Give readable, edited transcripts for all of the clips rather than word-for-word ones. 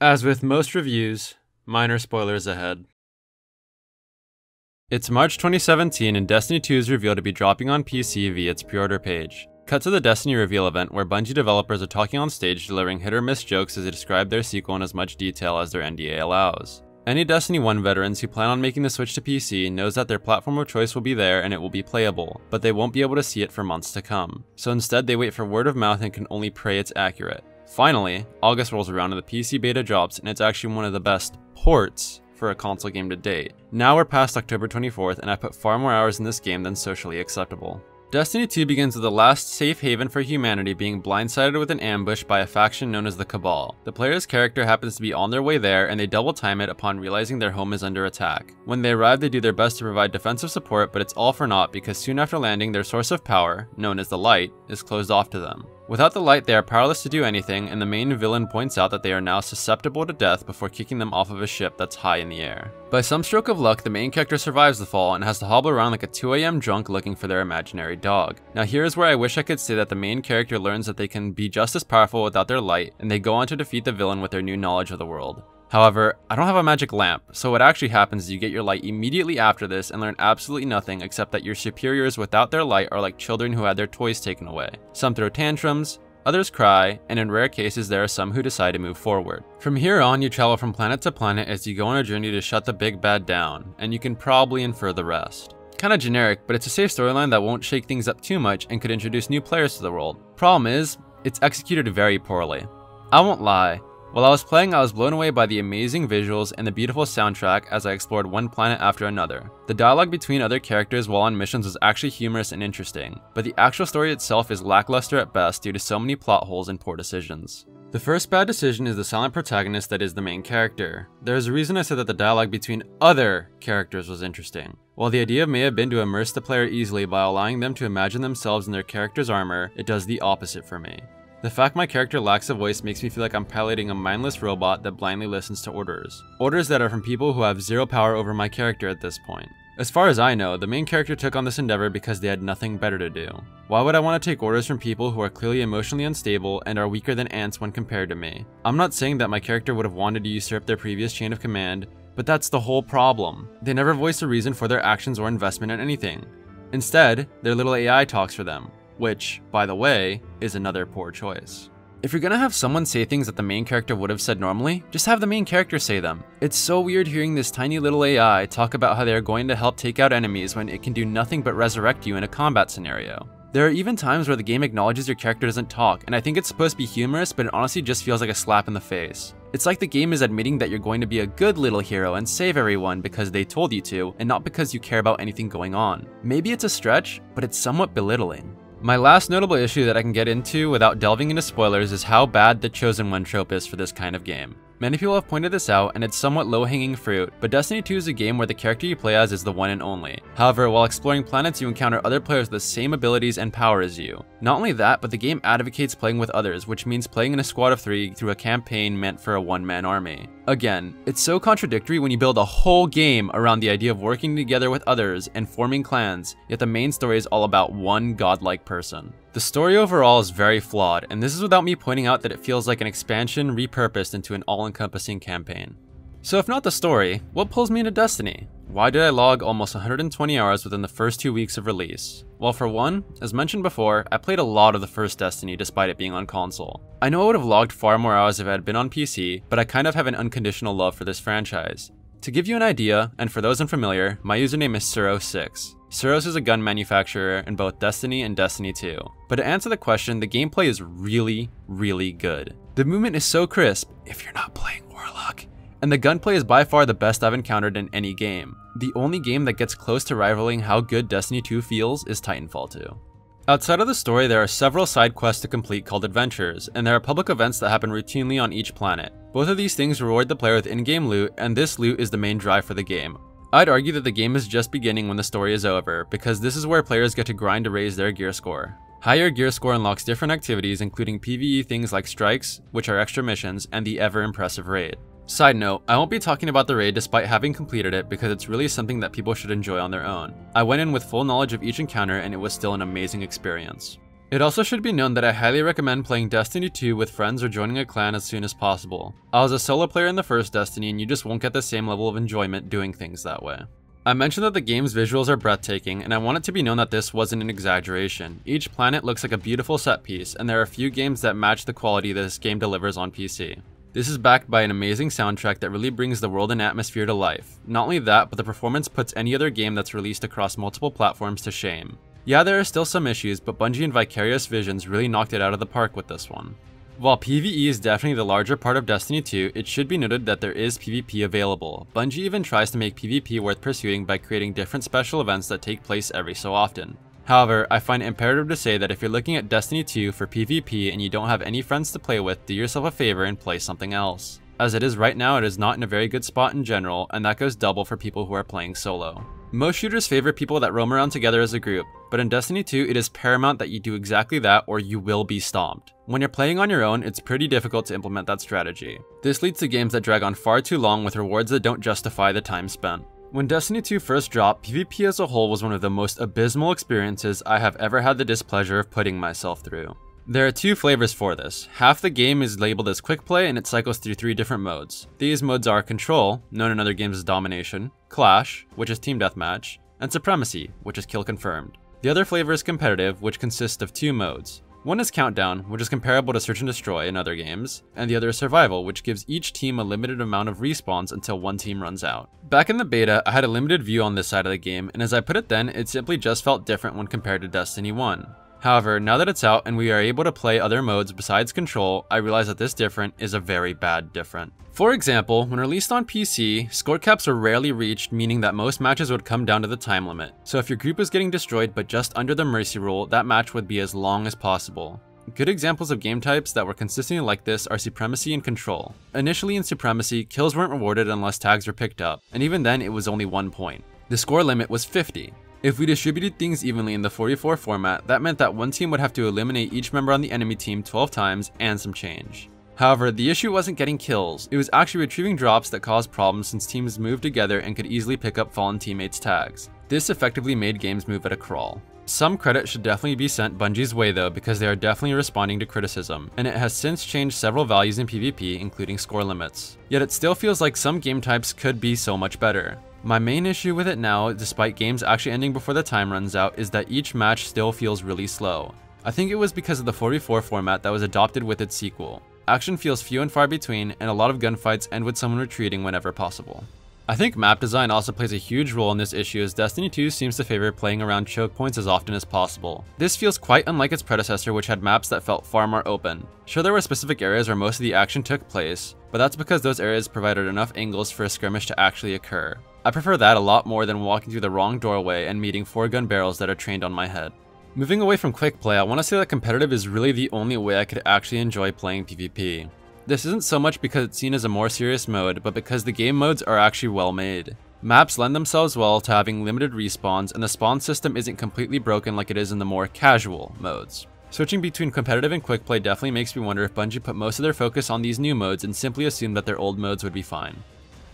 As with most reviews, minor spoilers ahead. It's March 2017 and Destiny 2 is revealed to be dropping on PC via its pre-order page. Cut to the Destiny reveal event where Bungie developers are talking on stage delivering hit or miss jokes as they describe their sequel in as much detail as their NDA allows. Any Destiny 1 veterans who plan on making the switch to PC knows that their platform of choice will be there and it will be playable, but they won't be able to see it for months to come. So instead they wait for word of mouth and can only pray it's accurate. Finally, August rolls around and the PC beta drops, and it's actually one of the best ports for a console game to date. Now we're past October 24th and I put far more hours in this game than socially acceptable. Destiny 2 begins with the last safe haven for humanity being blindsided with an ambush by a faction known as the Cabal. The player's character happens to be on their way there and they double time it upon realizing their home is under attack. When they arrive, they do their best to provide defensive support, but it's all for naught because soon after landing, their source of power, known as the Light, is closed off to them. Without the Light, they are powerless to do anything, and the main villain points out that they are now susceptible to death before kicking them off of a ship that's high in the air. By some stroke of luck, the main character survives the fall and has to hobble around like a 2 AM drunk looking for their imaginary dog. Now here's where I wish I could say that the main character learns that they can be just as powerful without their light, and they go on to defeat the villain with their new knowledge of the world. However, I don't have a magic lamp, so what actually happens is you get your light immediately after this and learn absolutely nothing except that your superiors without their light are like children who had their toys taken away. Some throw tantrums, others cry, and in rare cases there are some who decide to move forward. From here on, you travel from planet to planet as you go on a journey to shut the big bad down, and you can probably infer the rest. Kinda generic, but it's a safe storyline that won't shake things up too much and could introduce new players to the world. Problem is, it's executed very poorly. I won't lie. While I was playing, I was blown away by the amazing visuals and the beautiful soundtrack as I explored one planet after another. The dialogue between other characters while on missions was actually humorous and interesting, but the actual story itself is lackluster at best due to so many plot holes and poor decisions. The first bad decision is the silent protagonist that is the main character. There's a reason I said that the dialogue between other characters was interesting. While the idea may have been to immerse the player easily by allowing them to imagine themselves in their character's armor, it does the opposite for me. The fact my character lacks a voice makes me feel like I'm piloting a mindless robot that blindly listens to orders. Orders that are from people who have zero power over my character at this point. As far as I know, the main character took on this endeavor because they had nothing better to do. Why would I want to take orders from people who are clearly emotionally unstable and are weaker than ants when compared to me? I'm not saying that my character would have wanted to usurp their previous chain of command, but that's the whole problem. They never voice a reason for their actions or investment in anything. Instead, their little AI talks for them. Which, by the way, is another poor choice. If you're gonna have someone say things that the main character would have said normally, just have the main character say them. It's so weird hearing this tiny little AI talk about how they are going to help take out enemies when it can do nothing but resurrect you in a combat scenario. There are even times where the game acknowledges your character doesn't talk, and I think it's supposed to be humorous, but it honestly just feels like a slap in the face. It's like the game is admitting that you're going to be a good little hero and save everyone because they told you to, and not because you care about anything going on. Maybe it's a stretch, but it's somewhat belittling. My last notable issue that I can get into without delving into spoilers is how bad the Chosen One trope is for this kind of game. Many people have pointed this out, and it's somewhat low-hanging fruit, but Destiny 2 is a game where the character you play as is the one and only. However, while exploring planets, you encounter other players with the same abilities and power as you. Not only that, but the game advocates playing with others, which means playing in a squad of 3 through a campaign meant for a one-man army. Again, it's so contradictory when you build a whole game around the idea of working together with others and forming clans, yet the main story is all about one godlike person. The story overall is very flawed, and this is without me pointing out that it feels like an expansion repurposed into an all-encompassing campaign. So if not the story, what pulls me into Destiny? Why did I log almost 120 hours within the first 2 weeks of release? Well, for one, as mentioned before, I played a lot of the first Destiny despite it being on console. I know I would have logged far more hours if it had been on PC, but I kind of have an unconditional love for this franchise. To give you an idea, and for those unfamiliar, my username is Suros6. Suros is a gun manufacturer in both Destiny and Destiny 2. But to answer the question, the gameplay is really, really good. The movement is so crisp, if you're not playing Warlock, and the gunplay is by far the best I've encountered in any game. The only game that gets close to rivaling how good Destiny 2 feels is Titanfall 2. Outside of the story, there are several side quests to complete called adventures, and there are public events that happen routinely on each planet. Both of these things reward the player with in-game loot, and this loot is the main drive for the game. I'd argue that the game is just beginning when the story is over, because this is where players get to grind to raise their gear score. Higher gear score unlocks different activities including PvE things like strikes, which are extra missions, and the ever impressive raid. Side note, I won't be talking about the raid despite having completed it because it's really something that people should enjoy on their own. I went in with full knowledge of each encounter and it was still an amazing experience. It also should be known that I highly recommend playing Destiny 2 with friends or joining a clan as soon as possible. I was a solo player in the first Destiny and you just won't get the same level of enjoyment doing things that way. I mentioned that the game's visuals are breathtaking, and I want it to be known that this wasn't an exaggeration. Each planet looks like a beautiful set piece, and there are a few games that match the quality that this game delivers on PC. This is backed by an amazing soundtrack that really brings the world and atmosphere to life. Not only that, but the performance puts any other game that's released across multiple platforms to shame. Yeah, there are still some issues, but Bungie and Vicarious Visions really knocked it out of the park with this one. While PvE is definitely the larger part of Destiny 2, it should be noted that there is PvP available. Bungie even tries to make PvP worth pursuing by creating different special events that take place every so often. However, I find it imperative to say that if you're looking at Destiny 2 for PvP and you don't have any friends to play with, do yourself a favor and play something else. As it is right now, it is not in a very good spot in general, and that goes double for people who are playing solo. Most shooters favor people that roam around together as a group, but in Destiny 2 it is paramount that you do exactly that or you will be stomped. When you're playing on your own, it's pretty difficult to implement that strategy. This leads to games that drag on far too long with rewards that don't justify the time spent. When Destiny 2 first dropped, PvP as a whole was one of the most abysmal experiences I have ever had the displeasure of putting myself through. There are two flavors for this. Half the game is labeled as quick play and it cycles through 3 different modes. These modes are Control, known in other games as Domination, Clash, which is Team Deathmatch, and Supremacy, which is Kill Confirmed. The other flavor is Competitive, which consists of 2 modes. One is Countdown, which is comparable to Search and Destroy in other games, and the other is Survival, which gives each team a limited amount of respawns until one team runs out. Back in the beta, I had a limited view on this side of the game, and as I put it then, it simply just felt different when compared to Destiny 1. However, now that it's out and we are able to play other modes besides Control, I realize that this different is a very bad different. For example, when released on PC, score caps are rarely reached, meaning that most matches would come down to the time limit. So if your group is getting destroyed but just under the mercy rule, that match would be as long as possible. Good examples of game types that were consistently like this are Supremacy and Control. Initially in Supremacy, kills weren't rewarded unless tags were picked up, and even then it was only 1 point. The score limit was 50. If we distributed things evenly in the 44 format, that meant that one team would have to eliminate each member on the enemy team 12 times and some change. However, the issue wasn't getting kills, it was actually retrieving drops that caused problems since teams moved together and could easily pick up fallen teammates' tags. This effectively made games move at a crawl. Some credit should definitely be sent Bungie's way though, because they are definitely responding to criticism, and it has since changed several values in PvP, including score limits. Yet it still feels like some game types could be so much better. My main issue with it now, despite games actually ending before the time runs out, is that each match still feels really slow. I think it was because of the 44 format that was adopted with its sequel. Action feels few and far between, and a lot of gunfights end with someone retreating whenever possible. I think map design also plays a huge role in this issue, as Destiny 2 seems to favor playing around choke points as often as possible. This feels quite unlike its predecessor, which had maps that felt far more open. Sure, there were specific areas where most of the action took place, but that's because those areas provided enough angles for a skirmish to actually occur. I prefer that a lot more than walking through the wrong doorway and meeting 4 gun barrels that are trained on my head. Moving away from quick play, I want to say that competitive is really the only way I could actually enjoy playing PvP. This isn't so much because it's seen as a more serious mode, but because the game modes are actually well made. Maps lend themselves well to having limited respawns, and the spawn system isn't completely broken like it is in the more casual modes. Switching between competitive and quick play definitely makes me wonder if Bungie put most of their focus on these new modes and simply assumed that their old modes would be fine.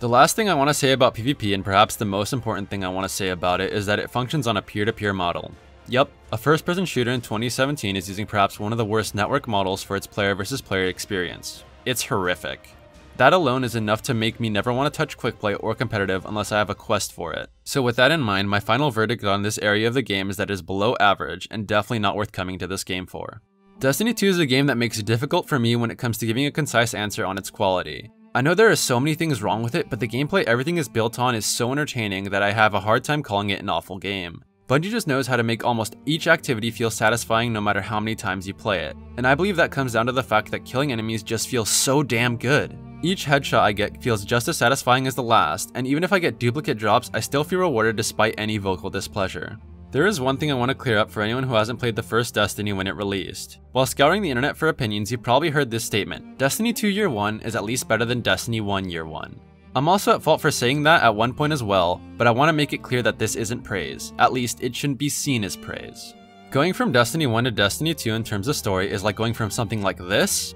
The last thing I want to say about PvP, and perhaps the most important thing I want to say about it, is that it functions on a peer-to-peer model. Yup, a first-person shooter in 2017 is using perhaps one of the worst network models for its player versus player experience. It's horrific. That alone is enough to make me never want to touch quick play or competitive unless I have a quest for it. So with that in mind, my final verdict on this area of the game is that it is below average and definitely not worth coming to this game for. Destiny 2 is a game that makes it difficult for me when it comes to giving a concise answer on its quality. I know there are so many things wrong with it, but the gameplay everything is built on is so entertaining that I have a hard time calling it an awful game. Bungie just knows how to make almost each activity feel satisfying no matter how many times you play it, and I believe that comes down to the fact that killing enemies just feels so damn good. Each headshot I get feels just as satisfying as the last, and even if I get duplicate drops, I still feel rewarded despite any vocal displeasure. There is one thing I want to clear up for anyone who hasn't played the first Destiny when it released. While scouring the internet for opinions, you probably heard this statement: Destiny 2 Year 1 is at least better than Destiny 1 Year 1. I'm also at fault for saying that at one point as well, but I want to make it clear that this isn't praise. At least, it shouldn't be seen as praise. Going from Destiny 1 to Destiny 2 in terms of story is like going from something like this.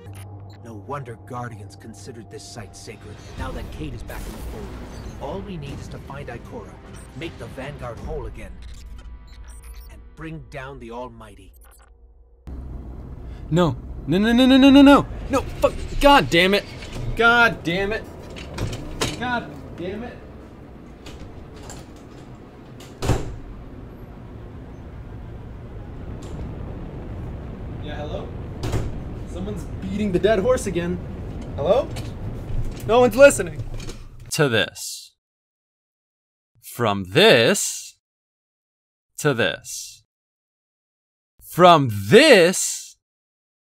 No wonder Guardians considered this site sacred, now that Kate is back in the fold. All we need is to find Ikora, make the Vanguard whole again, and bring down the Almighty. No. No, no, no, no, no, no, no. No, fuck. God damn it. God damn it. God damn it. Yeah, hello? Someone's beating the dead horse again. Hello? No one's listening. To this. From this to this. From this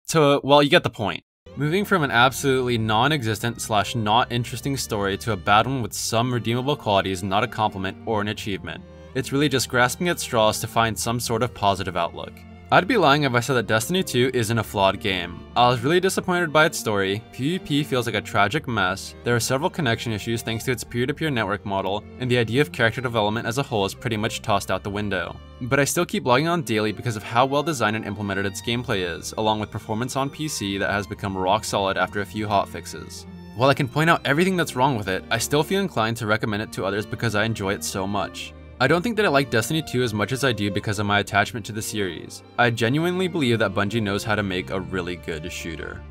to, well, you get the point. Moving from an absolutely non-existent / not interesting story to a bad one with some redeemable qualities, not a compliment or an achievement. It's really just grasping at straws to find some sort of positive outlook. I'd be lying if I said that Destiny 2 isn't a flawed game. I was really disappointed by its story, PvP feels like a tragic mess, there are several connection issues thanks to its peer-to-peer network model, and the idea of character development as a whole is pretty much tossed out the window. But I still keep logging on daily because of how well designed and implemented its gameplay is, along with performance on PC that has become rock solid after a few hotfixes. While I can point out everything that's wrong with it, I still feel inclined to recommend it to others because I enjoy it so much. I don't think that I like Destiny 2 as much as I do because of my attachment to the series. I genuinely believe that Bungie knows how to make a really good shooter.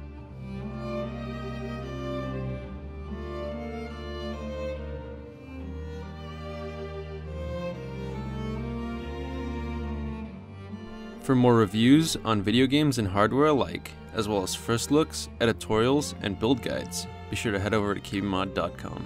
For more reviews on video games and hardware alike, as well as first looks, editorials, and build guides, be sure to head over to KBMOD.com.